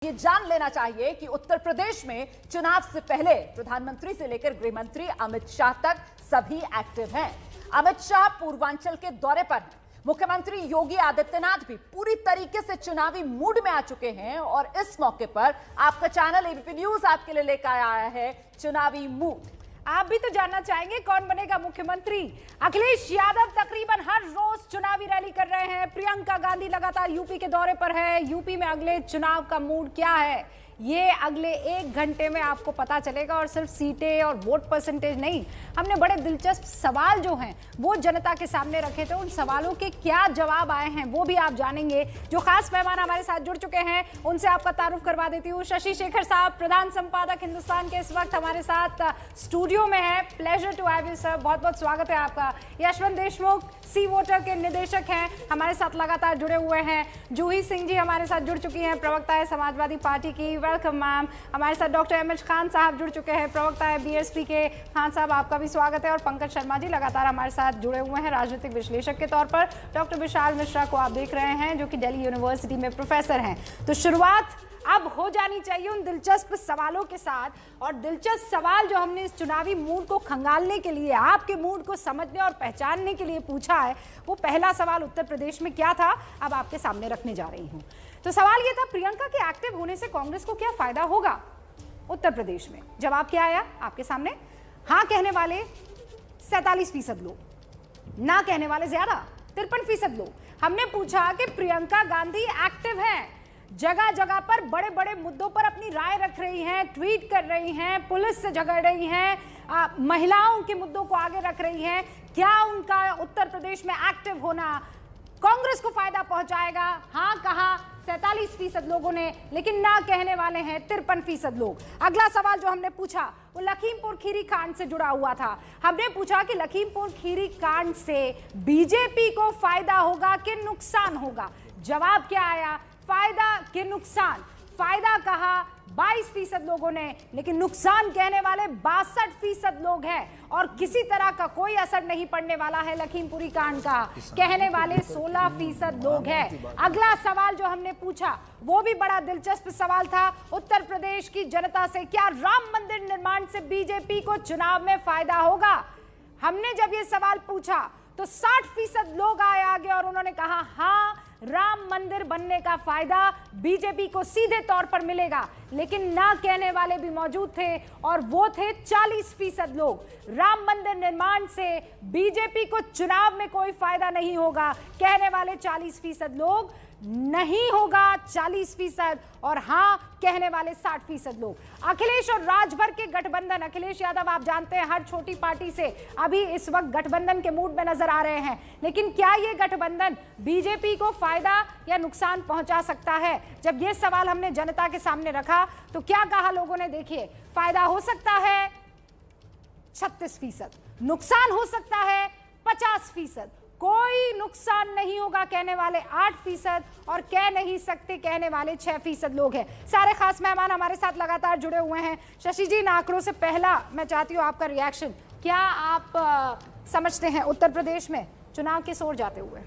ये जान लेना चाहिए कि उत्तर प्रदेश में चुनाव से पहले प्रधानमंत्री से लेकर गृह मंत्री अमित शाह तक सभी एक्टिव हैं। अमित शाह पूर्वांचल के दौरे पर हैं। मुख्यमंत्री योगी आदित्यनाथ भी पूरी तरीके से चुनावी मूड में आ चुके हैं और इस मौके पर आपका चैनल एबीपी न्यूज आपके लिए लेकर आया है चुनावी मूड। आप भी तो जानना चाहेंगे कौन बनेगा मुख्यमंत्री। अखिलेश यादव तकरीबन हर रोज चुनावी रैली कर रहे हैं। प्रियंका गांधी लगातार यूपी के दौरे पर है। यूपी में अगले चुनाव का मूड क्या है ये अगले 1 घंटे में आपको पता चलेगा। और सिर्फ सीटें और वोट परसेंटेज नहीं, हमने बड़े दिलचस्प सवाल जो हैं वो जनता के सामने रखे थे। उन सवालों के क्या जवाब आए हैं वो भी आप जानेंगे। जो खास मेहमान हमारे साथ जुड़ चुके हैं उनसे आपका तारुफ करवा देती हूँ। शशि शेखर साहब, प्रधान संपादक हिंदुस्तान के, इस वक्त हमारे साथ स्टूडियो में है। Pleasure to have you sir, बहुत बहुत स्वागत है आपका। यशवंत देशमुख सी वोटर के निदेशक हैं, हमारे साथ लगातार जुड़े हुए हैं। जूही सिंह जी हमारे साथ जुड़ चुकी हैं, प्रवक्ता है समाजवादी पार्टी की। Welcome ma'am. हमारे साथ डॉक्टर एमएच खान साहब जुड़ चुके हैं, प्रवक्ता है बीएसपी के। खान साहब आपका भी स्वागत है। और पंकज शर्मा जी लगातार हमारे साथ जुड़े हुए हैं राजनीतिक विश्लेषक के तौर पर। डॉक्टर विशाल मिश्रा को आप देख रहे हैं जो कि दिल्ली यूनिवर्सिटी में प्रोफेसर हैं। तो शुरुआत अब हो जानी चाहिए उन दिलचस्प सवालों के साथ। और दिलचस्प सवाल जो हमने इस चुनावी मूड को खंगालने के लिए, आपके मूड को समझने और पहचानने के लिए पूछा है, वो पहला सवाल उत्तर प्रदेश में क्या था, अब आपके सामने रखने जा रही हूं। तो सवाल ये था, प्रियंका के एक्टिव होने से कांग्रेस को क्या फायदा होगा उत्तर प्रदेश में। जवाब क्या आया आपके सामने? हाँ कहने वाले 47% लोग, ना कहने वाले ज्यादा 53% लोग। हमने पूछा कि प्रियंका गांधी एक्टिव हैं, जगह जगह पर बड़े बड़े मुद्दों पर अपनी राय रख रही हैं, ट्वीट कर रही हैं, पुलिस से झगड़ रही हैं, महिलाओं के मुद्दों को आगे रख रही हैं। क्या उनका उत्तर प्रदेश में एक्टिव होना कांग्रेस को फायदा पहुंचाएगा? हाँ कहा 47% लोगों ने, लेकिन ना कहने वाले हैं 53% लोग। अगला सवाल जो हमने पूछा वो लखीमपुर खीरी कांड से जुड़ा हुआ था। हमने पूछा कि लखीमपुर खीरी कांड से बीजेपी को फायदा होगा कि नुकसान होगा। जवाब क्या आया? फायदा कि नुकसान। फायदा कहा 22% लोगों ने, लेकिन नुकसान कहने वाले 62% लोग हैं। और किसी तरह का कोई असर नहीं पड़ने वाला है लखीमपुरी कांड का, कहने वाले 16% लोग हैं। अगला सवाल जो हमने पूछा वो भी बड़ा दिलचस्प सवाल था। उत्तर प्रदेश की जनता से, क्या राम मंदिर निर्माण से बीजेपी को चुनाव में फायदा होगा? हमने जब ये सवाल पूछा तो 60% लोग आए आगे और उन्होंने कहा हाँ, राम मंदिर बनने का फायदा बीजेपी को सीधे तौर पर मिलेगा। लेकिन ना कहने वाले भी मौजूद थे और वो थे 40% लोग। राम मंदिर निर्माण से बीजेपी को चुनाव में कोई फायदा नहीं होगा, कहने वाले 40% लोग। नहीं होगा 40% और हाँ कहने वाले 60% लोग। अखिलेश और राजभर के गठबंधन, अखिलेश यादव आप जानते हैं हर छोटी पार्टी से अभी इस वक्त गठबंधन के मूड में नजर आ रहे हैं, लेकिन क्या ये गठबंधन बीजेपी को फायदा या नुकसान पहुंचा सकता है? जब ये सवाल हमने जनता के सामने रखा तो क्या कहा लोगों ने? देखिए, फायदा हो सकता है 36%, नुकसान हो सकता है 50%, कोई नुकसान नहीं होगा कहने वाले 8% और कह नहीं सकते कहने वाले 6% लोग हैं। सारे खास मेहमान हमारे साथ लगातार जुड़े हुए हैं। शशि जी, इन आंकड़ों से पहला मैं चाहती हूँ आपका रिएक्शन। क्या आप समझते हैं उत्तर प्रदेश में चुनाव किस ओर जाते हुए?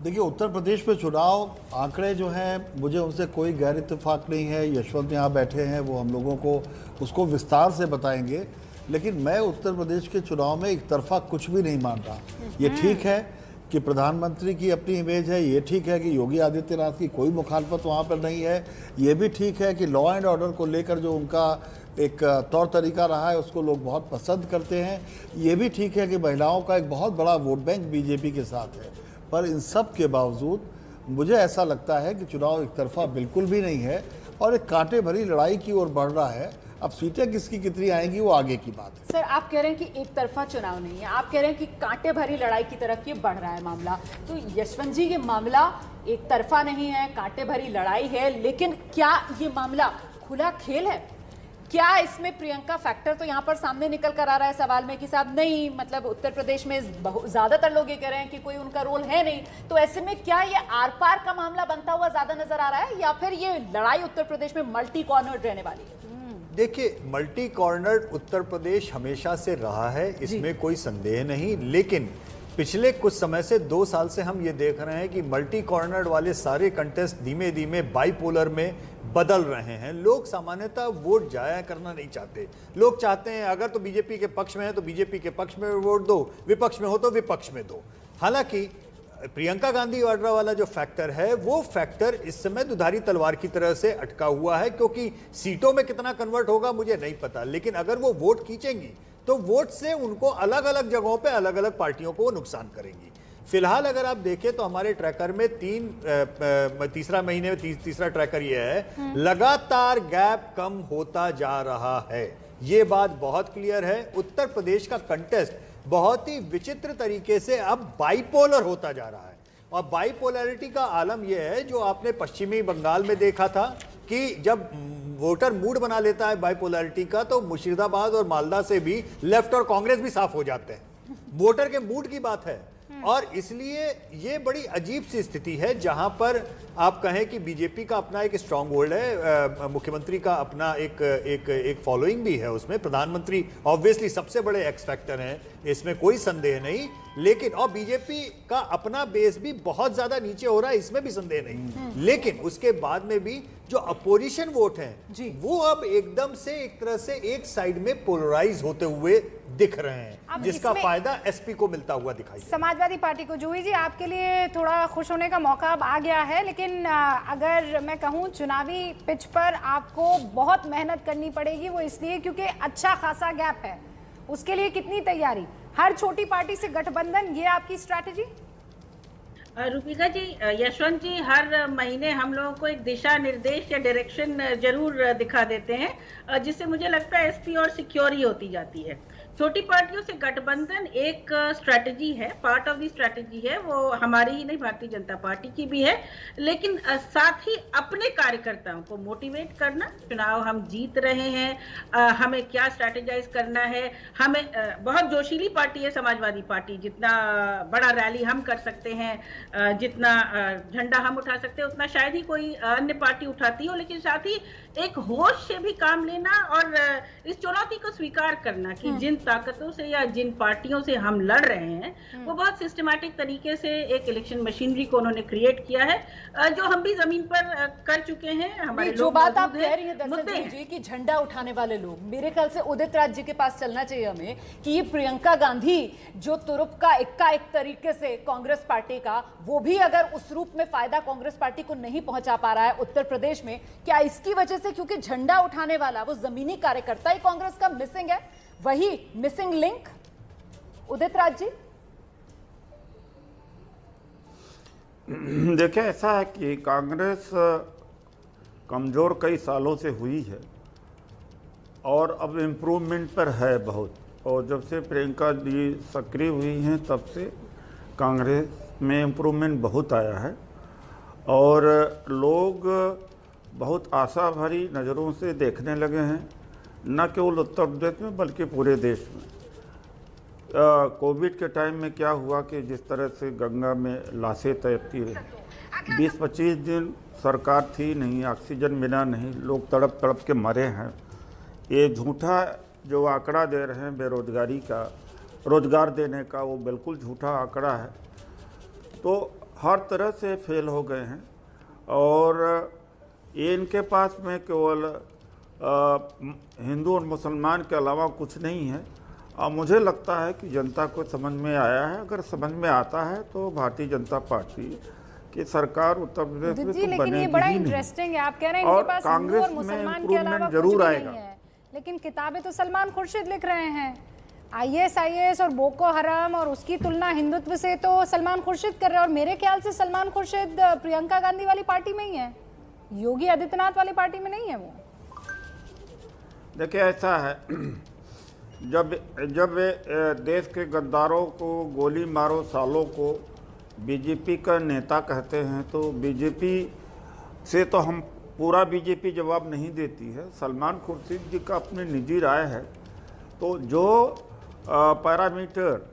देखिए, उत्तर प्रदेश में चुनाव आंकड़े जो हैं, मुझे उनसे कोई गैर इत्तेफाक नहीं है। यशवंत यहाँ बैठे हैं, वो हम लोगों को उसको विस्तार से बताएंगे। लेकिन मैं उत्तर प्रदेश के चुनाव में एक तरफा कुछ भी नहीं मान रहा। ये ठीक है कि प्रधानमंत्री की अपनी इमेज है, ये ठीक है कि योगी आदित्यनाथ की कोई मुखालफत वहाँ पर नहीं है, ये भी ठीक है कि लॉ एंड ऑर्डर को लेकर जो उनका एक तौर तरीका रहा है उसको लोग बहुत पसंद करते हैं, ये भी ठीक है कि महिलाओं का एक बहुत बड़ा वोट बैंक बीजेपी के साथ है। पर इन सब के बावजूद मुझे ऐसा लगता है कि चुनाव एक तरफा बिल्कुल भी नहीं है और एक कांटे भरी लड़ाई की ओर बढ़ रहा है। अब सीटें किसकी कितनी आएंगी वो आगे की बात है। सर, आप कह रहे हैं कि एक तरफा चुनाव नहीं है, आप कह रहे हैं कि कांटे भरी लड़ाई की तरफ ये बढ़ रहा है मामला। तो यशवंत जी, ये मामला एक तरफा नहीं है, कांटे भरी लड़ाई है, लेकिन क्या ये मामला खुला खेल है? क्या इसमें प्रियंका फैक्टर तो यहाँ पर सामने निकल कर आ रहा है सवाल में कि साहब नहीं, मतलब उत्तर प्रदेश में ज्यादातर लोग ये कह रहे हैं कि कोई उनका रोल है नहीं। तो ऐसे में क्या ये आर पार का मामला बनता हुआ ज्यादा नजर आ रहा है या फिर ये लड़ाई उत्तर प्रदेश में मल्टी कॉर्नर्ड रहने वाली है? देखिए, मल्टी कॉर्नर्ड उत्तर प्रदेश हमेशा से रहा है, इसमें कोई संदेह नहीं। लेकिन पिछले कुछ समय से 2 साल से हम ये देख रहे हैं कि मल्टी कॉर्नर वाले सारे कंटेस्ट धीमे धीमे बाइपोलर में बदल रहे हैं। लोग सामान्यतः वोट जाया करना नहीं चाहते। लोग चाहते हैं अगर तो बीजेपी के पक्ष में है तो बीजेपी के पक्ष में वोट दो, विपक्ष में हो तो विपक्ष में दो। हालांकि प्रियंका गांधी वाड्रा वाला जो फैक्टर है वो फैक्टर इस समय दुधारी तलवार की तरह से अटका हुआ है, क्योंकि सीटों में कितना कन्वर्ट होगा मुझे नहीं पता, लेकिन अगर वो वोट खींचेंगी तो वोट से उनको अलग अलग जगहों पे अलग अलग पार्टियों को नुकसान करेंगी। फिलहाल अगर आप देखें तो हमारे ट्रैकर में तीसरा महीने में तीसरा ट्रैकर ये है, लगातार गैप कम होता जा रहा है। ये बात बहुत क्लियर है। उत्तर प्रदेश का कंटेस्ट बहुत ही विचित्र तरीके से अब बाइपोलर होता जा रहा है, और बाइपोलैरिटी का आलम यह है जो आपने पश्चिमी बंगाल में देखा था कि जब वोटर मूड बना लेता है बाइपोलैरिटी का, तो मुर्शिदाबाद और मालदा से भी लेफ्ट और कांग्रेस भी साफ हो जाते हैं। वोटर के मूड की बात है, और इसलिए ये बड़ी अजीब सी स्थिति है जहां पर आप कहें कि बीजेपी का अपना एक स्ट्रांग होल्ड है, मुख्यमंत्री का अपना एक फॉलोइंग भी है, उसमें प्रधानमंत्री ऑब्वियसली सबसे बड़े एक्स फैक्टर हैं, इसमें कोई संदेह नहीं, लेकिन और बीजेपी का अपना बेस भी बहुत ज्यादा नीचे हो रहा है, इसमें भी संदेह नहीं, लेकिन उसके बाद में भी जो अपोजिशन वोट हैं वो अब एकदम से एक तरह से एक साइड में पोलराइज होते हुए दिख रहे हैं, जिसका फायदा एसपी को मिलता हुआ दिखाई दे। समाजवादी पार्टी को, जूही जी आपके लिए थोड़ा खुश होने का मौका अब आ गया है, लेकिन अगर मैं कहूं चुनावी पिच पर आपको बहुत मेहनत करनी पड़ेगी, वो इसलिए क्योंकि अच्छा खासा गैप है, उसके लिए कितनी तैयारी? हर छोटी पार्टी से गठबंधन, ये आपकी स्ट्रैटेजी? रूपिका जी, यशवंत जी हर महीने हम लोगों को एक दिशा निर्देश या डायरेक्शन जरूर दिखा देते हैं, जिससे मुझे लगता है एसपी और सिक्योर ही होती जाती है। छोटी पार्टियों से गठबंधन एक स्ट्रैटेजी है, पार्ट ऑफ द स्ट्रैटेजी है, वो हमारी ही नहीं भारतीय जनता पार्टी की भी है, लेकिन साथ ही अपने कार्यकर्ताओं को मोटिवेट करना, चुनाव हम जीत रहे हैं, हमें क्या स्ट्रैटेजाइज करना है, हमें बहुत जोशीली पार्टी है समाजवादी पार्टी, जितना बड़ा रैली हम कर सकते हैं, जितना झंडा हम उठा सकते हैं उतना शायद ही कोई अन्य पार्टी उठाती हो, लेकिन साथ ही एक होश से भी काम लेना और इस चुनौती को स्वीकार करना कि जिन ताकतों से या जिन पार्टियों से हम लड़ रहे हैं वो बहुत सिस्टमैटिक तरीके से एक इलेक्शन मशीनरी को उन्होंने क्रिएट किया है, जो हम भी जमीन पर कर चुके हैं। हमारे जो बात आप कह रही है दरअसल जी कि झंडा उठाने वाले लोग, मेरे ख्याल से उदित राज जी के पास चलना चाहिए हमें कि ये प्रियंका गांधी जो तुरुप का इक्का एक तरीके से कांग्रेस पार्टी का, वो भी अगर उस रूप में फायदा कांग्रेस पार्टी को नहीं पहुंचा पा रहा है उत्तर प्रदेश में, क्या इसकी वजह से क्योंकि झंडा उठाने वाला वो जमीनी कार्यकर्ता ही कांग्रेस का मिसिंग है, वही मिसिंग लिंक? उदित राज जी देखिए, ऐसा है कि कांग्रेस कमजोर कई सालों से हुई है और अब इम्प्रूवमेंट पर है बहुत, और जब से प्रियंका जी सक्रिय हुई हैं तब से कांग्रेस में इम्प्रूवमेंट बहुत आया है, और लोग बहुत आशा भरी नज़रों से देखने लगे हैं, न केवल उत्तर प्रदेश में बल्कि पूरे देश में। कोविड के टाइम में क्या हुआ कि जिस तरह से गंगा में लाशें तैरती रही, 20-25 दिन सरकार थी नहीं, ऑक्सीजन मिला नहीं, लोग तड़प तड़प के मरे हैं। ये झूठा जो आंकड़ा दे रहे हैं बेरोजगारी का, रोजगार देने का, वो बिल्कुल झूठा आंकड़ा है। तो हर तरह से फेल हो गए हैं, और ये इनके पास में केवल हिंदू और मुसलमान के अलावा कुछ नहीं है। और मुझे लगता है कि जनता को समझ में आया है, अगर समझ में आता है तो भारतीय जनता पार्टी की सरकार उत्तर प्रदेश में तो बनेगी ये बड़ा इंटरेस्टिंग है, आप कह रहे हैं इनके पास हिंदू और मुसलमान के अलावा जरूर कुछ आएगा, नहीं है, लेकिन किताबें तो सलमान खुर्शीद लिख रहे हैं। ISIS और बोको हराम और उसकी तुलना हिंदुत्व से तो सलमान खुर्शीद कर रहे हैं, और मेरे ख्याल से सलमान खुर्शीद प्रियंका गांधी वाली पार्टी में ही है, योगी आदित्यनाथ वाली पार्टी में नहीं है वो। देखिए, ऐसा है, जब देश के गद्दारों को गोली मारो सालों को बीजेपी का नेता कहते हैं, तो बीजेपी से तो हम पूरा बीजेपी जवाब नहीं देती है। सलमान खुर्शीद जी का अपनी निजी राय है, तो जो पैरामीटर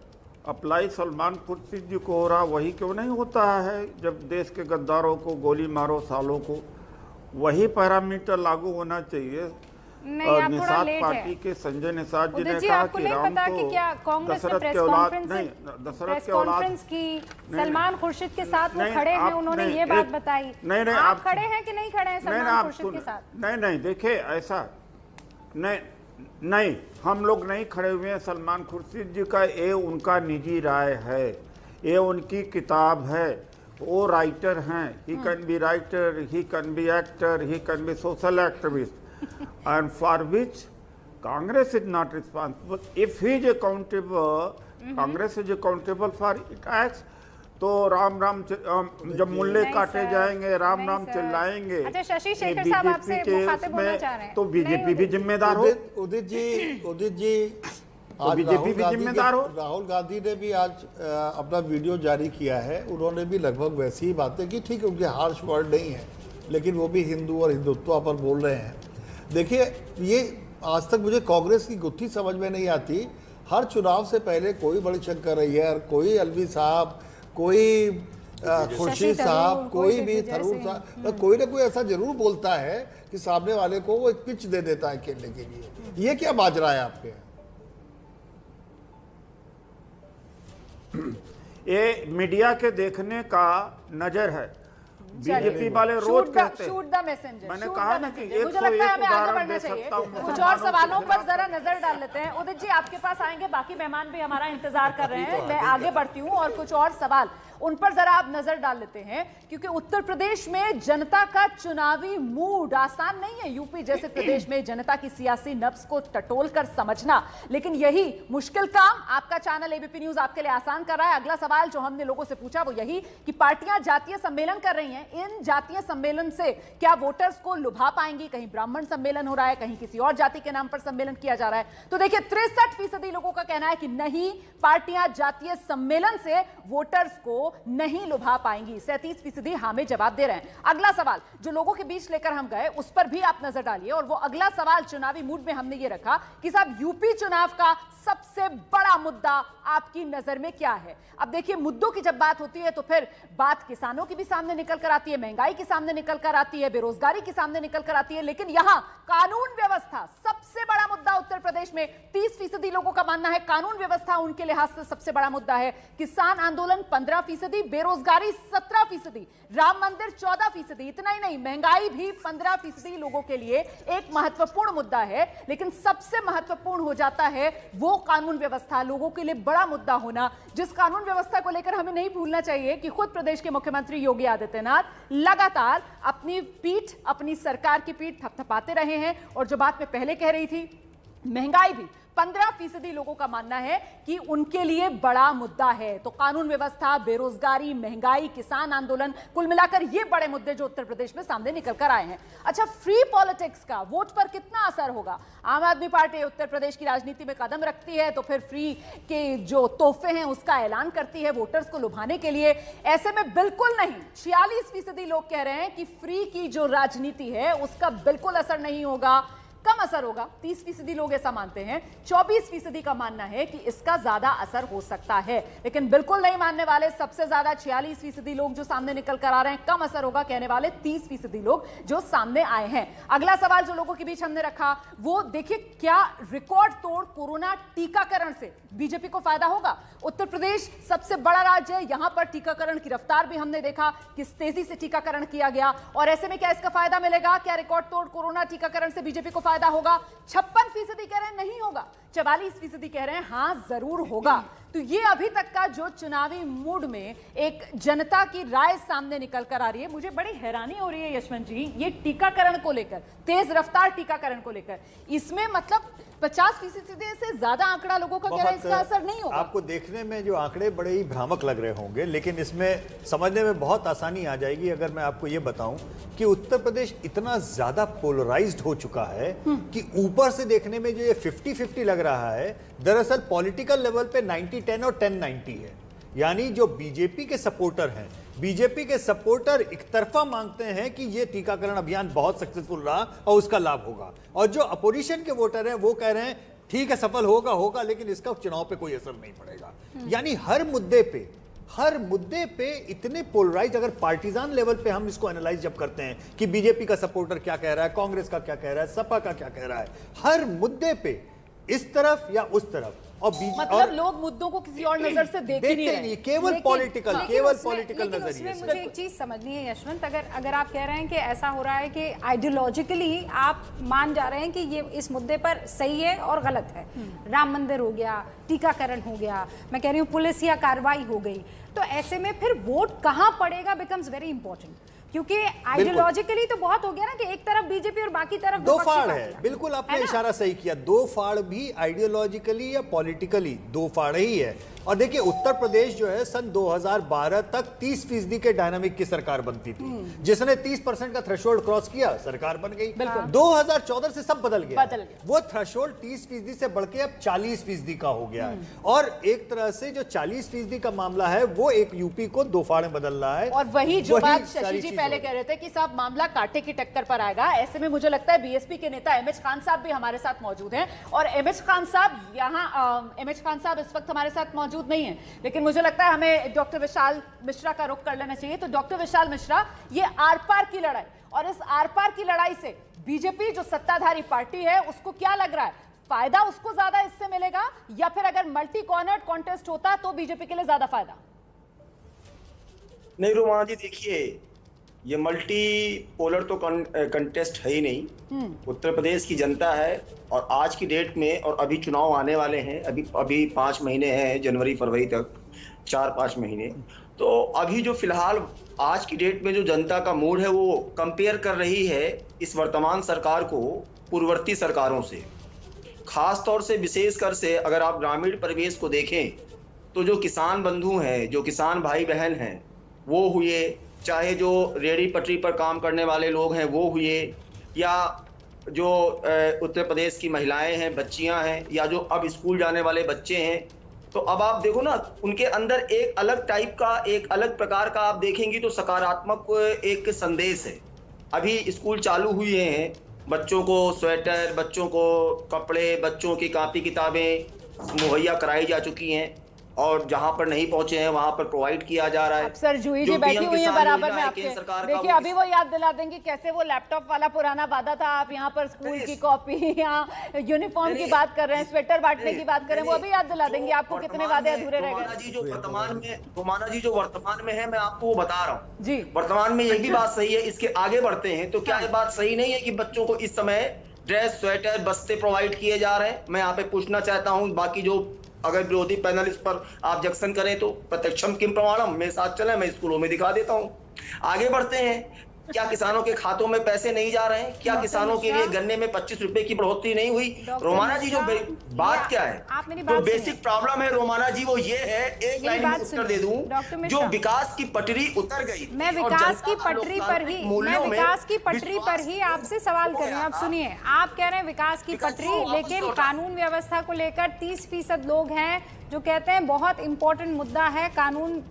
अप्लाई सलमान खुर्शीद जी को हो रहा वही क्यों नहीं होता है जब देश के गद्दारों को गोली मारो सालों को? वही पैरामीटर लागू होना चाहिए नहीं, आप थोड़ा निषाद लेट पार्टी है। के संजय निषाद जी उदित ने जी, कहा आपको कि नहीं राम पता तो कि क्या कांग्रेस ने दशरथ प्रेस के औलाद कॉन्फ्रेंस नहीं, प्रेस दशरथ के औलाद कॉन्फ्रेंस की नहीं, सलमान खुर्शीद के साथ वो नहीं, खड़े हैं, आप उन्होंने नहीं, ये बात एक- बताई। नहीं, आप आप खड़े हैं कि नहीं खड़े हैं नहीं, सलमान आप खुर्शीद के साथ? नहीं, देखिए ऐसा नहीं, हम लोग नहीं खड़े हुए हैं। सलमान खुर्शीद जी का ये उनका निजी राय है, ये उनकी किताब है, वो राइटर हैं। He can be writer, he can be actor, he can be social activist and for which Congress is not responsible. If he is accountable, Congress is accountable for it acts. तो राम राम जब मुल्ले नहीं काटे सर, जाएंगे, राम नहीं राम सर। चिल्लाएंगे। अच्छा, शशि ये शेखर साहब BJP आपसे के मुखातिब होना उसमें चाह रहे हैं। तो बीजेपी नहीं, भी जिम्मेदार हो। उदित जी आज बीजेपी राहुल भी गांधी जिम्मेदार हो। राहुल गांधी ने भी आज अपना वीडियो जारी किया है। उन्होंने भी लगभग वैसी ही बातें की। ठीक है, उनके हार्श वर्ड नहीं है, लेकिन वो भी हिंदू और हिंदुत्व पर बोल रहे हैं। देखिए, ये आज तक मुझे कांग्रेस की गुत्थी समझ में नहीं आती। हर चुनाव से पहले कोई बड़ीशंकर अय्यर, कोई अलवी साहब, कोई खुर्शीद साहब, कोई भी थरूर साहब, कोई ना कोई ऐसा जरूर बोलता है कि सामने वाले को वो एक पिच दे देता है खेलने के लिए। ये क्या माजरा है आपके? ये मीडिया के देखने का नजर है। बीजेपी वाले रोज कहते हैं। Shoot the messenger. मैंने कहा ना कि एक मुझे सौ लगता है एक हमें आगे उदाहरण बढ़ना दे चाहिए। सकता हूं कुछ और मुसलमानों सवालों के पर खिलाफ। जरा नजर डाल लेते हैं। उदित जी, आपके पास आएंगे, बाकी मेहमान भी हमारा इंतजार कर रहे हैं। मैं आगे बढ़ती हूँ और कुछ और सवाल उन पर जरा आप नजर डाल लेते हैं, क्योंकि उत्तर प्रदेश में जनता का चुनावी मूड आसान नहीं है। यूपी जैसे प्रदेश में जनता की सियासी नब्ज को टटोल कर समझना, लेकिन यही मुश्किल काम आपका चैनल एबीपी न्यूज आपके लिए आसान कर रहा है। अगला सवाल जो हमने लोगों से पूछा वो यही कि पार्टियां जातीय सम्मेलन कर रही हैं, इन जातीय सम्मेलन से क्या वोटर्स को लुभा पाएंगी? कहीं ब्राह्मण सम्मेलन हो रहा है, कहीं किसी और जाति के नाम पर सम्मेलन किया जा रहा है। तो देखिए, 63% लोगों का कहना है कि नहीं, पार्टियां जातीय सम्मेलन से वोटर्स को नहीं लुभा पाएंगी। 37% हाँ में जवाब दे रहे हैं। अगला सवाल जो लोगों के बीच लेकर हम गए, उस पर भी आप नजर डालिए। और वो अगला सवाल चुनावी मूड में हमने ये रखा कि साहब, यूपी चुनाव का सबसे बड़ा मुद्दा आपकी नजर में क्या है? अब देखिए, मुद्दों की जब बात होती है तो फिर बात किसानों की भी सामने निकल कर आती है, महंगाई की सामने निकल कर आती है, बेरोजगारी की सामने निकल कर आती है। लेकिन यहां कानून व्यवस्था सबसे बड़ा मुद्दा उत्तर प्रदेश में 30% लोगों का मानना है कानून व्यवस्था उनके लिहाज से सबसे बड़ा मुद्दा है। किसान आंदोलन 15%, बेरोजगारी 17%, राम मंदिर 14%। इतना ही नहीं, महंगाई भी 15% लोगों के लिए एक महत्वपूर्ण मुद्दा है। लेकिन सबसे महत्वपूर्ण हो जाता है वो कानून व्यवस्था, लोगों के लिए बड़ा मुद्दा होना, जिस कानून व्यवस्था को लेकर हमें नहीं भूलना चाहिए कि खुद प्रदेश के मुख्यमंत्री योगी आदित्यनाथ लगातार अपनी पीठ, अपनी सरकार की पीठ थपथपाते रहे हैं। और जो बात मैं पहले कह रही थी, महंगाई भी 15% लोगों का मानना है कि उनके लिए बड़ा मुद्दा है। तो कानून व्यवस्था, बेरोजगारी, महंगाई, किसान आंदोलन, कुल मिलाकर ये बड़े मुद्दे जो उत्तर प्रदेश में सामने निकल कर आए हैं। अच्छा, फ्री पॉलिटिक्स का वोट पर कितना असर होगा? आम आदमी पार्टी उत्तर प्रदेश की राजनीति में कदम रखती है तो फिर फ्री के जो तोहफे हैं उसका ऐलान करती है वोटर्स को लुभाने के लिए। ऐसे में बिल्कुल नहीं, 46% लोग कह रहे हैं कि फ्री की जो राजनीति है उसका बिल्कुल असर नहीं होगा, कम असर होगा। 30% लोग ऐसा मानते हैं। 24% का मानना है कि इसका ज्यादा असर हो सकता है। लेकिन बिल्कुल नहीं मानने वाले सबसे ज्यादा 46% लोग जो सामने निकल कर आ रहे हैं, कम असर होगा कहने वाले 30% लोग जो सामने आए हैं। अगला सवाल जो लोगों के बीच हमने रखा वो देखिए, क्या रिकॉर्ड तोड़ कोरोना टीकाकरण से बीजेपी को फायदा होगा? उत्तर प्रदेश सबसे बड़ा राज्य है, यहां पर टीकाकरण की रफ्तार भी हमने देखा, किस तेजी से टीकाकरण किया गया। और ऐसे में क्या इसका फायदा मिलेगा? क्या रिकॉर्ड तोड़ कोरोना टीकाकरण से बीजेपी को फायदा होगा? 56% कह रहे हैं नहीं होगा, 44% कह रहे हैं हां जरूर होगा। तो ये अभी तक का जो चुनावी मूड में एक जनता की राय सामने निकल कर आ रही है, मुझे बड़ी हैरानी हो रही है यशवंत जी, ये टीकाकरण को लेकर, तेज रफ्तार टीकाकरण को लेकर, इसमें मतलब 50% से ज्यादा आंकड़ा लोगों का कह रहा है इसका असर नहीं होगा। आपको देखने में जो आंकड़े बड़े ही भ्रामक लग रहे होंगे, लेकिन इसमें समझने में बहुत आसानी आ जाएगी अगर मैं आपको ये बताऊं कि उत्तर प्रदेश इतना ज्यादा पोलराइज्ड हो चुका है कि ऊपर से देखने में जो ये 50-50 लग रहा है, दरअसल पॉलिटिकल लेवल पे 90-10 और 10-90 है। यानी जो बीजेपी के सपोर्टर हैं, बीजेपी के सपोर्टर एक तरफा मांगते हैं कि यह टीकाकरण अभियान बहुत सक्सेसफुल रहा और उसका लाभ होगा, और जो अपोजिशन के वोटर हैं वो कह रहे हैं ठीक है सफल होगा, लेकिन इसका चुनाव पे कोई असर नहीं पड़ेगा। यानी हर मुद्दे पे हर मुद्दे पे इतने पोलराइज, अगर पार्टीजान लेवल पे हम इसको एनालाइज जब करते हैं कि बीजेपी का सपोर्टर क्या कह रहा है, कांग्रेस का क्या कह रहा है, सपा का क्या कह रहा है, हर मुद्दे पे इस तरफ या उस तरफ, और मतलब लोग मुद्दों को किसी और नजर से देख नहीं रहे, केवल पॉलिटिकल, केवल पॉलिटिकल नजरिए से। मुझे एक चीज समझनी है यशवंत, अगर आप कह रहे हैं कि ऐसा हो रहा है कि आइडियोलॉजिकली आप मान जा रहे हैं कि ये इस मुद्दे पर सही है और गलत है, राम मंदिर हो गया, टीकाकरण हो गया, मैं कह रही हूँ पुलिस या कार्रवाई हो गई, तो ऐसे में फिर वोट कहाँ पड़ेगा बिकम्स वेरी इंपॉर्टेंट, क्योंकि आइडियोलॉजिकली तो बहुत हो गया ना कि एक तरफ बीजेपी और बाकी तरफ दो फाड़ है। बिल्कुल आपने इशारा सही किया, दो फाड़ भी आइडियोलॉजिकली या पॉलिटिकली दो फाड़ ही है। और देखिए उत्तर प्रदेश जो है सन 2012 तक 30% के डायनामिक की सरकार बनती थी, जिसने 30% का थ्रेशोल्ड क्रॉस किया, सरकार बन गई। 2014 से सब बदल गया। वो थ्रेशोल्ड 30% से बढ़ के अब 40% का हो गया है, और एक तरह से जो 40% का मामला है वो एक यूपी को दो फाड़ में बदल रहा है। और वही जो बात शशि जी पहले कह रहे थे कि साहब मामला कांटे की टक्कर पर आएगा, ऐसे में मुझे लगता है बीएसपी के नेता एमएच खान साहब भी हमारे साथ मौजूद हैं, और एमएच खान साहब इस वक्त हमारे साथ मौजूद नहीं है, लेकिन मुझे लगता है हमें डॉक्टर विशाल मिश्रा का रुख कर लेना चाहिए। तो डॉक्टर विशाल मिश्रा, ये आर पार की लड़ाई, और इस आर पार की लड़ाई से बीजेपी जो सत्ताधारी पार्टी है उसको क्या लग रहा है, फायदा उसको ज्यादा इससे मिलेगा, या फिर अगर मल्टी कॉर्नर्ड कॉन्टेस्ट होता तो बीजेपी के लिए ज्यादा फायदा? नहीं रोमाना जी, देखिए ये मल्टी पोलर तो कंटेस्ट है ही नहीं। उत्तर प्रदेश की जनता है, और आज की डेट में, और अभी चुनाव आने वाले हैं, अभी 5 महीने हैं, जनवरी फरवरी तक 4-5 महीने, तो अभी जो फिलहाल आज की डेट में जो जनता का मूड है वो कंपेयर कर रही है इस वर्तमान सरकार को पूर्ववर्ती सरकारों से। खास तौर से विशेषकर से अगर आप ग्रामीण परिवेश को देखें तो जो किसान बंधु हैं, जो किसान भाई बहन हैं वो हुए, चाहे जो रेहड़ी पटरी पर काम करने वाले लोग हैं वो हुए, या जो उत्तर प्रदेश की महिलाएं हैं, बच्चियां हैं, या जो अब स्कूल जाने वाले बच्चे हैं, तो अब आप देखो ना उनके अंदर एक अलग टाइप का, एक अलग प्रकार का आप देखेंगी तो सकारात्मक एक संदेश है। अभी स्कूल चालू हुए हैं, बच्चों को स्वेटर, बच्चों को कपड़े, बच्चों की कॉपी किताबें मुहैया कराई जा चुकी हैं, और जहां पर नहीं पहुंचे हैं वहां पर प्रोवाइड किया जा रहा है। अफसर जूही जी बैठी हुई है बराबर में आपके, देखिए अभी वो याद दिला देंगे कैसे वो लैपटॉप वाला पुराना वादा था, आप यहाँ पर स्कूल की कॉपी या यूनिफॉर्म की बात कर रहे हैं, स्वेटर बांटने की बात कर रहे हैं, वो अभी याद दिला देंगे आपको कितने वादे अधूरे रह गए। रोमाना जी जो वर्तमान में है, मैं आपको वो बता रहा हूँ जी, वर्तमान में यही बात सही है। इसके आगे बढ़ते हैं तो क्या ये बात सही नहीं है कि बच्चों को इस समय ड्रेस, स्वेटर, बस्ते प्रोवाइड किए जा रहे हैं? मैं यहाँ पे पूछना चाहता हूँ, बाकी जो अगर विरोधी पैनल इस पर ऑब्जेक्शन करें तो प्रत्यक्षम किम प्रमाणम, मेरे साथ चले, मैं स्कूलों में दिखा देता हूँ। आगे बढ़ते हैं, क्या किसानों के खातों में पैसे नहीं जा रहे हैं? क्या किसानों के लिए गन्ने में 25 रुपए की बढ़ोतरी नहीं हुई? रोमाना जी जो बात क्या है, जो बेसिक प्रॉब्लम है रोमाना जी वो ये है, एक लाइन में उत्तर दे दूं, जो विकास की पटरी उतर गई। मैं विकास की पटरी पर ही आपसे सवाल कर रही हूँ। आप सुनिए, आप कह रहे हैं विकास की पटरी, लेकिन कानून व्यवस्था को लेकर 30% लोग हैं जो कहते हैं बहुत इंपॉर्टेंट मुद्दा है, कानून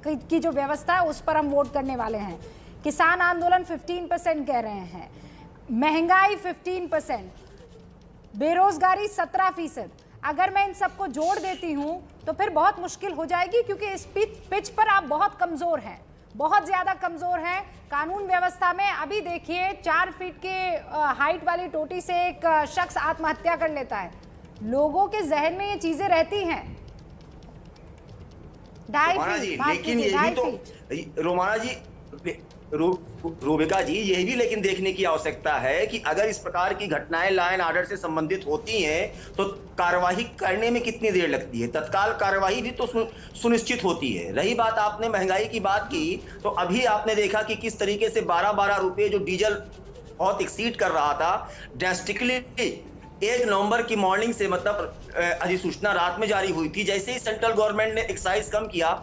की जो व्यवस्था है उस पर हम वोट करने वाले हैं। किसान आंदोलन 15% कह रहे हैं, महंगाई 15%, बेरोजगारी 17%। अगर मैं इन सबको जोड़ देती हूं तो फिर बहुत मुश्किल हो जाएगी, क्योंकि इस पिच पर आप बहुत कमजोर हैं, बहुत ज्यादा कमजोर हैं। कानून व्यवस्था में अभी देखिए 4 फीट के हाइट वाली टोटी से एक शख्स आत्महत्या कर लेता है, लोगों के जहन में ये चीजें रहती हैं। 2.5 फीट रोमाना जी, रूबिका जी, यही भी लेकिन देखने की आवश्यकता है कि अगर इस प्रकार की घटनाएं लॉ एंड ऑर्डर से संबंधित होती हैं तो कार्यवाही करने में कितनी देर लगती है? तत्काल कार्यवाही भी तो सुनिश्चित होती है। रही बात, आपने महंगाई की बात की, तो अभी आपने देखा कि किस तरीके से 12-12 रुपए जो डीजल बहुत एक्सीड कर रहा था, ड्रास्टिकली 1 नवंबर की मॉर्निंग से, मतलब अधिसूचना रात में जारी हुई थी, जैसे ही सेंट्रल गवर्नमेंट ने एक्साइज कम किया,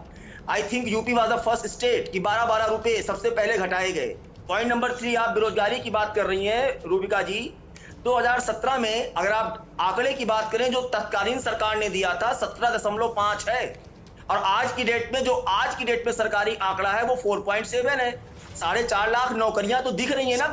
I think UP was the first state कि 12-12 रुपए सबसे पहले घटाए गए। पॉइंट नंबर 3, आप बेरोजगारी की बात कर रही हैं रूबिका जी, 2017 में अगर आप आंकड़े की बात करें जो तत्कालीन सरकार ने दिया था 17.5 है, और आज की डेट में सरकारी आंकड़ा है वो 4.7 है। 4.5 लाख नौकरियां तो दिख रही है ना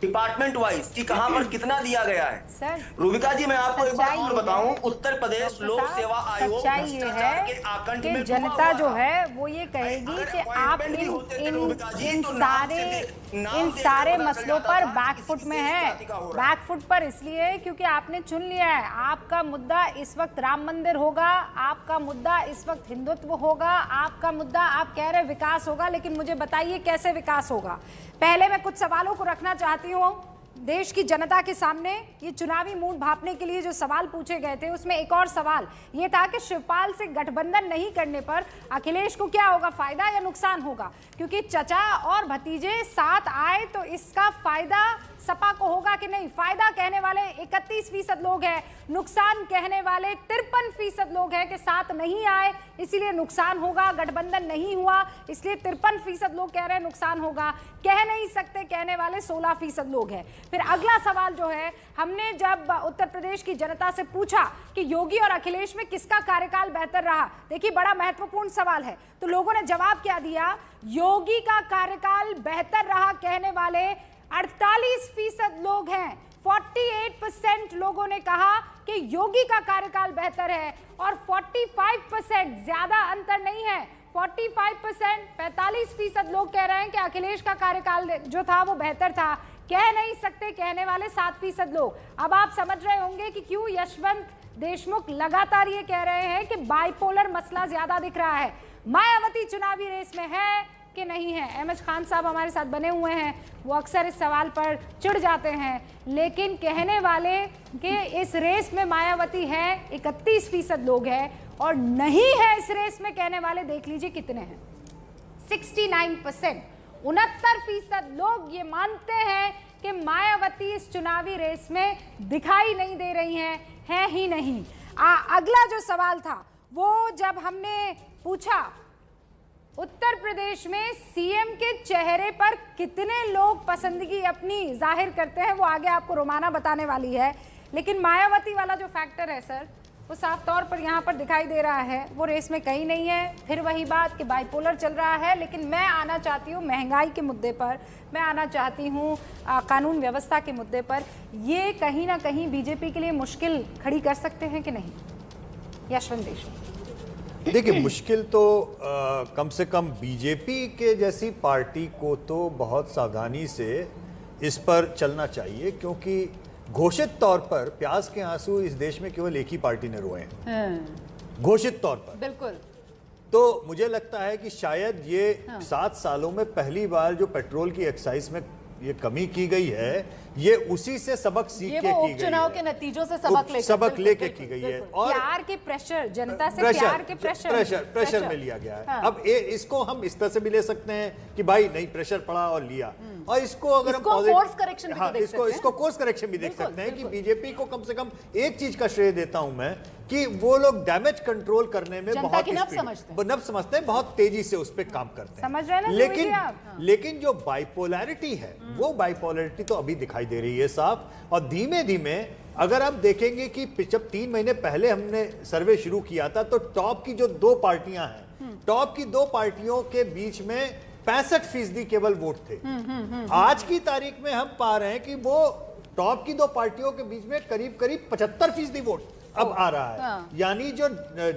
डिपार्टमेंट वाइज कि कहां पर कितना दिया गया है। सर रूबिका जी, मैं आपको एक बात सच्चाई और ये बताऊं, है, उत्तर प्रदेश लोक सेवा आयोग सच्चाई ये भ्रष्टाचार के है आकंठ कि में डूबा जनता हुआ जो था। है वो ये कहेगी अगर कि आप appointment भी होते थे रूबिका जी, इन तो नाम सारे देकर पता मसलों चल पर जाता था बैकफुट कि में किस है। जाति का हो रहा है। बैकफुट पर इसलिए क्योंकि आपने चुन लिया है, आपका मुद्दा इस वक्त राम मंदिर होगा, आपका मुद्दा इस वक्त हिंदुत्व होगा, आपका मुद्दा आप कह रहे विकास होगा, लेकिन मुझे बताइए कैसे विकास होगा। पहले मैं कुछ सवालों को रखना चाहती हूँ देश की जनता के सामने। ये चुनावी मूड भांपने के लिए जो सवाल पूछे गए थे उसमें एक और सवाल ये था कि शिवपाल से गठबंधन नहीं करने पर अखिलेश को क्या होगा, फायदा या नुकसान होगा, क्योंकि चचा और भतीजे साथ आए तो इसका फायदा सपा को होगा कि नहीं। फायदा कहने वाले 31% लोग हैं, नुकसान कहने वाले 53% लोग हैं कि साथ नहीं आए इसीलिए नुकसान होगा, गठबंधन नहीं हुआ इसलिए 53% लोग कह रहे हैं नुकसान होगा, कह नहीं सकते कहने वाले 16% लोग हैं। फिर अगला सवाल जो है, हमने जब उत्तर प्रदेश की जनता से पूछा कि योगी और अखिलेश में किसका कार्यकाल बेहतर रहा, देखिए बड़ा महत्वपूर्ण सवाल है, तो लोगों ने जवाब क्या दिया, योगी का कार्यकाल बेहतर रहा कहने वाले 48% लोग हैं। 48% लोगों ने कहा कि योगी का कार्यकाल बेहतर है और 45%, ज्यादा अंतर नहीं है, 45% 45% लोग कह रहे हैं कि अखिलेश का कार्यकाल जो था वो बेहतर था, कह नहीं सकते कहने वाले 7% लोग। अब आप समझ रहे होंगे कि क्यों यशवंत देशमुख लगातार ये कह रहे हैं कि बाइपोलर मसला ज्यादा दिख रहा है। मायावती चुनावी रेस में है कि नहीं है। अहमद खान साहब हमारे साथ बने हुए हैं, वो अक्सर इस सवाल पर चिढ़ जाते हैं, लेकिन कहने वाले कि इस रेस में मायावती है 31% लोग हैं और नहीं है इस रेस में कहने वाले देख लीजिए कितने हैं, 69%। 69% लोग ये मानते हैं कि मायावती इस चुनावी रेस में दिखाई नहीं दे रही हैं, है ही नहीं। अगला जो सवाल था वो जब हमने पूछा उत्तर प्रदेश में सीएम के चेहरे पर कितने लोग पसंदगी अपनी जाहिर करते हैं, वो आगे आपको रोमाना बताने वाली है, लेकिन मायावती वाला जो फैक्टर है सर वो साफ तौर पर यहाँ पर दिखाई दे रहा है, वो रेस में कहीं नहीं है। फिर वही बात कि बाइपोलर चल रहा है, लेकिन मैं आना चाहती हूँ महंगाई के मुद्दे पर, मैं आना चाहती हूँ कानून व्यवस्था के मुद्दे पर। ये कहीं ना कहीं बीजेपी के लिए मुश्किल खड़ी कर सकते हैं कि नहीं, यशवंत देशमुख? देखिए, मुश्किल तो कम से कम बीजेपी के जैसी पार्टी को तो बहुत सावधानी से इस पर चलना चाहिए, क्योंकि घोषित तौर पर प्याज के आंसू इस देश में केवल एक ही पार्टी ने रोए हैं, घोषित तौर पर। बिल्कुल। तो मुझे लगता है कि शायद ये 7 सालों में पहली बार जो पेट्रोल की एक्साइज में ये कमी की गई है, ये उसी से सबक सीख के की गई है, उपचुनाव के नतीजों से सबक लेके की गई है। और प्यार के प्रेशर, जनता से प्यार के प्रेशर में लिया गया है। अब इसको हम इस तरह से भी ले सकते हैं कि भाई नहीं प्रेशर पड़ा और लिया, और इसको अगर हम कोर्स करेक्शन इसको कोर्स करेक्शन भी देख सकते हैं कि बीजेपी को कम से कम एक चीज का श्रेय देता हूं मैं कि वो लोग डैमेज कंट्रोल करने में बहुत नब समझते हैं, बहुत तेजी से उस पर काम करते हैं, समझ रहे हैं ना? लेकिन जो बाइपोलैरिटी है वो बाइपोलैरिटी तो अभी दिखाई दे रही है साफ, और धीमे धीमे अगर आप देखेंगे कि जब 3 महीने पहले हमने सर्वे शुरू किया था तो टॉप की जो 2 पार्टियां हैं, टॉप की 2 पार्टियों के बीच में 65% केवल वोट थे। आज की तारीख में हम पा रहे हैं कि वो टॉप की 2 पार्टियों के बीच में करीब करीब 75% वोट अब आ रहा है, यानी जो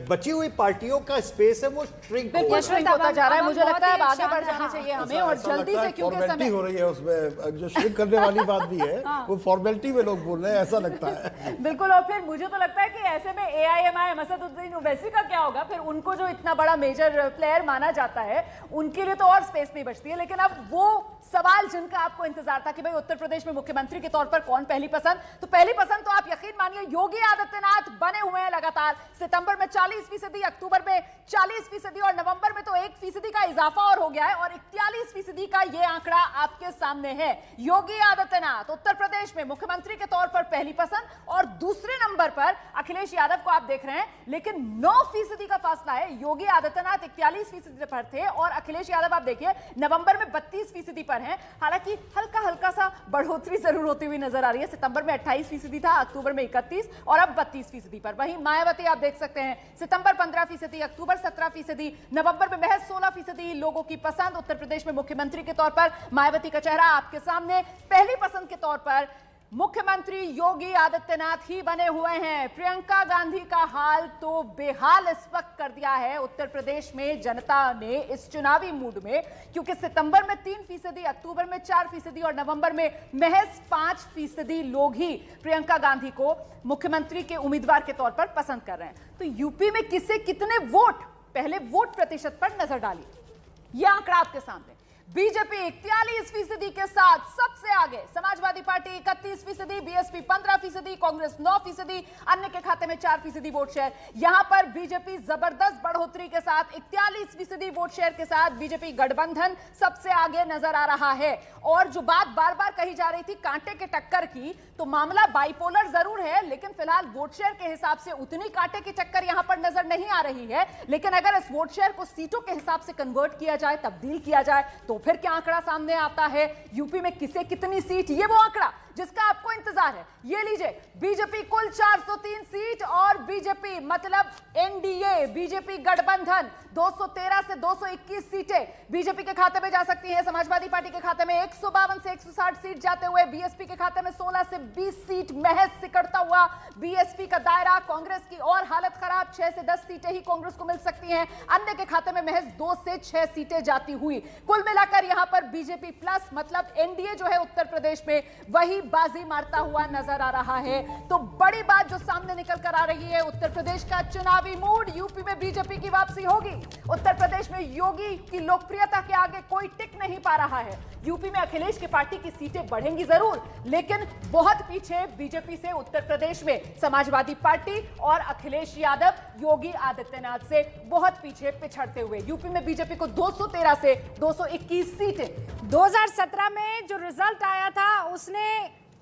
बची हुई पार्टियों का स्पेस है वो श्रिंक होता जा रहा है। मुझे लगता है अब आगे बढ़ जाना चाहिए हमें, और जल्दी से, क्योंकि समय हो रही है उसमें जो श्रिंक करने वाली बात भी है, वो फॉर्मेलिटी में लोग बोल रहे हैं, ऐसा लगता है। बिल्कुल। और फिर मुझे तो लगता है कि ऐसे में AIMIM असदुद्दीन ओवैसी का क्या होगा, फिर उनको जो इतना बड़ा मेजर प्लेयर माना जाता है उनके लिए तो और स्पेस नहीं बचती है। लेकिन अब वो सवाल जिनका आपको इंतजार था कि भाई उत्तर प्रदेश में मुख्यमंत्री के तौर पर कौन पहली पसंद, तो पहली पसंद तो आप यकीन मानिए योगी आदित्यनाथ बने हुए हैं लगातार। सितंबर में 40%, अक्टूबर में 40% और नवंबर में तो 1% का इजाफा और हो गया है, और 41% का ये आंकड़ा आपके सामने है। योगी आदित्यनाथ उत्तर प्रदेश में मुख्यमंत्री के तौर पर पहली पसंद, और दूसरे नंबर पर अखिलेश यादव को आप देख रहे हैं, लेकिन 9% का फासला है। योगी आदित्यनाथ 41% पर थे और अखिलेश यादव आप देखिए नवंबर में 32% पर हैं। हालांकि हल्का हल्का सा बढ़ोतरी जरूर होती हुई नजर आ रही है। सितंबर में 28% था, अक्टूबर में 31 और अब 32%। 17% पर। वहीं मायावती आप देख सकते हैं सितंबर 15%, अक्टूबर 17%, नवंबर में महज 16% लोगों की पसंद उत्तर प्रदेश में मुख्यमंत्री के तौर पर। मायावती का चेहरा आपके सामने, पहली पसंद के तौर पर मुख्यमंत्री योगी आदित्यनाथ ही बने हुए हैं। प्रियंका गांधी का हाल तो बेहाल इस वक्त कर दिया है उत्तर प्रदेश में जनता ने इस चुनावी मूड में, क्योंकि सितंबर में 3%, अक्टूबर में 4% और नवंबर में महज 5% लोग ही प्रियंका गांधी को मुख्यमंत्री के उम्मीदवार के तौर पर पसंद कर रहे हैं। तो यूपी में किसे कितने वोट, पहले वोट प्रतिशत पर नजर डालिए। यह आंकड़ा आपके सामने। बीजेपी 41% के साथ सबसे आगे, समाजवादी पार्टी 31%, बीएसपी 15%, कांग्रेस 9%, अन्य के खाते में 4% वोट शेयर। यहां पर बीजेपी जबरदस्त बढ़ोतरी के साथ 41% वोट शेयर के साथ बीजेपी गठबंधन सबसे आगे नजर आ रहा है। और जो बात बार बार कही जा रही थी कांटे के टक्कर की, तो मामला बाइपोलर जरूर है, लेकिन फिलहाल वोट शेयर के हिसाब से उतनी कांटे की टक्कर यहां पर नजर नहीं आ रही है। लेकिन अगर इस वोट शेयर को सीटों के हिसाब से कन्वर्ट किया जाए, तब्दील किया जाए, तो फिर क्या आंकड़ा सामने आता है? यूपी में किसे कितनी सीट, ये वो आंकड़ा जिसका आपको इंतजार है। ये लीजिए, बीजेपी कुल 403 सीट और बीजेपी मतलब एनडीए, बीजेपी गठबंधन 213 से 221 सीटें बीजेपी के खाते में जा सकती है। समाजवादी पार्टी के खाते में 152 से 160 सीट जाते हुए बीएसपी के खाते में 16 से 20 सीट महज सिकड़ता हुआ बीएसपी का दायरा। कांग्रेस की और हालत खराब, 6 से 10 सीटें ही कांग्रेस को मिल सकती हैं। अन्य के खाते में महज 2 से 6 सीटें जाती हुई। कुल मिलाकर यहां पर बीजेपी प्लस मतलब एनडीए जो है उत्तर प्रदेश में वही बाजी मारता हुआ नजर आ रहा है। तो बड़ी बात जो सामने निकल कर आ रही है, उत्तर प्रदेश का चुनावी मूड, यूपी में बीजेपी की वापसी होगी। उत्तर प्रदेश में योगी की लोकप्रियता के आगे कोई टिक नहीं पा रहा है। यूपी में अखिलेश की पार्टी की सीटें बढ़ेंगी जरूर, लेकिन बहुत पीछे बीजेपी से उत्तर प्रदेश में समाजवादी पार्टी और अखिलेश यादव योगी आदित्यनाथ से बहुत पीछे पिछड़ते हुए। यूपी में बीजेपी को 213 से 221 सीटें। 2017 में जो रिजल्ट आया था उसने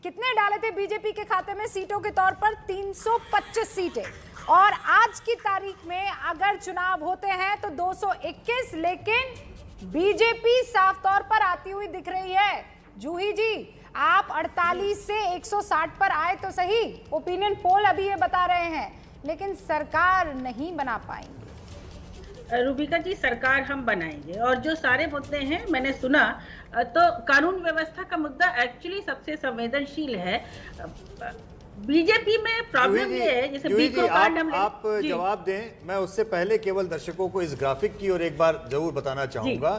कितने डाले थे बीजेपी के खाते में सीटों के तौर पर? 325 सीटें। और आज की तारीख में अगर चुनाव होते हैं तो 221, लेकिन बीजेपी साफ तौर पर आती हुई दिख रही है। जूही जी, आप 48 से 160 पर आए तो सही, ओपिनियन पोल अभी ये बता रहे हैं, लेकिन सरकार नहीं बना पाएंगे। रूबिका जी, सरकार हम बनाएंगे। और जो सारे मुद्दे हैं मैंने सुना, तो कानून व्यवस्था का मुद्दा एक्चुअली सबसे संवेदनशील है। बीजेपी में प्रॉब्लम ये है, जैसे आप जवाब दें, मैं उससे पहले केवल दर्शकों को इस ग्राफिक की और एक बार जरूर बताना चाहूंगा,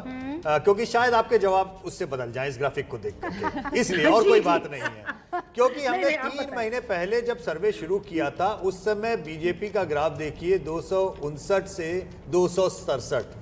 क्योंकि शायद आपके जवाब उससे बदल जाएं इस ग्राफिक को देख करके, इसलिए और कोई बात नहीं है। क्योंकि हमने 3 महीने पहले जब सर्वे शुरू किया था, उस समय बीजेपी का ग्राफ देखिए 259 से 267,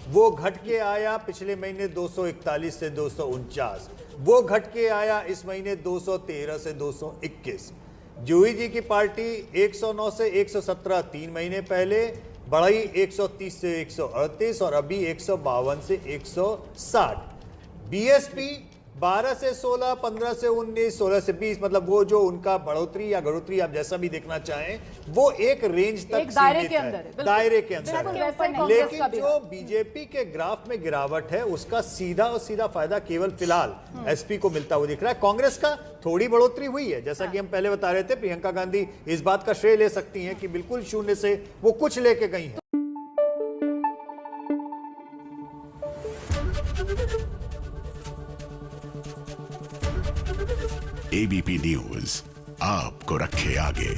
वो घट के आया पिछले महीने 241 से 249, वो घट के आया इस महीने 213 से 221। जूही जी की पार्टी 109 से 117 3 महीने पहले बढ़ी, 130 से 138 और अभी 152 से 160। बीएसपी 12 से 16, 15 से 19, 16 से 20, मतलब वो जो उनका बढ़ोतरी या घटोतरी आप जैसा भी देखना चाहें, वो एक रेंज तक दायरे के अंदर है, दायरे के अंदर है। लेकिन जो जो बीजेपी के ग्राफ में गिरावट है, उसका सीधा और सीधा फायदा केवल फिलहाल एसपी को मिलता हुआ दिख रहा है। कांग्रेस का थोड़ी बढ़ोतरी हुई है, जैसा कि हम पहले बता रहे थे। प्रियंका गांधी इस बात का श्रेय ले सकती हैं कि बिल्कुल शून्य से वो कुछ लेके गई हैं। एबीपी न्यूज आपको रखे आगे।